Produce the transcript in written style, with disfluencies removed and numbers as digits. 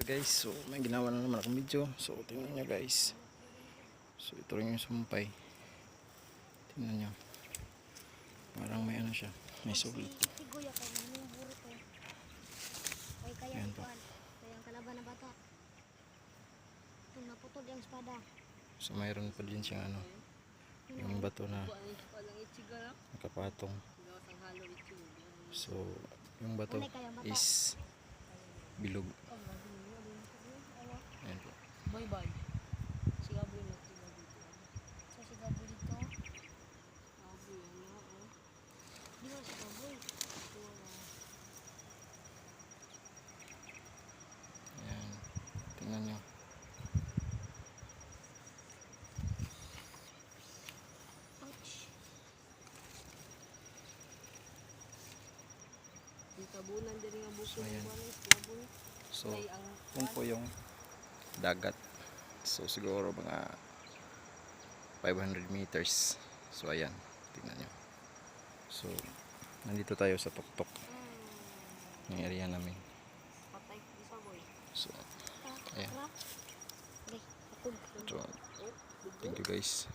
Guys, so may ginawa na naman akong video. So tingnan nyo guys. So ito rin yung sumpay. Tingnan nyo. Parang may ano siya. May sulit. Ayan po. Kaya kalaban na bata. Kung naputol yung espada. So mayroon pa din siyang ano. Yung bato na nakapatong. So yung bato is bilog. Ayan po. Bye-bye. Sigaboy na dito. So sigaboy dito. Sigaboy ano. Di ba sigaboy? Ayan. Tingnan nyo. Ouch. Yung tabunan din nga buko So, ayan. sigaboy. So kung po yung dagat. So siguro mga 500 meters. So ayan. Tingnan nyo. So nandito tayo sa tuktok ng area namin. Patay isa boy. So ayan. Okay. So thank you guys.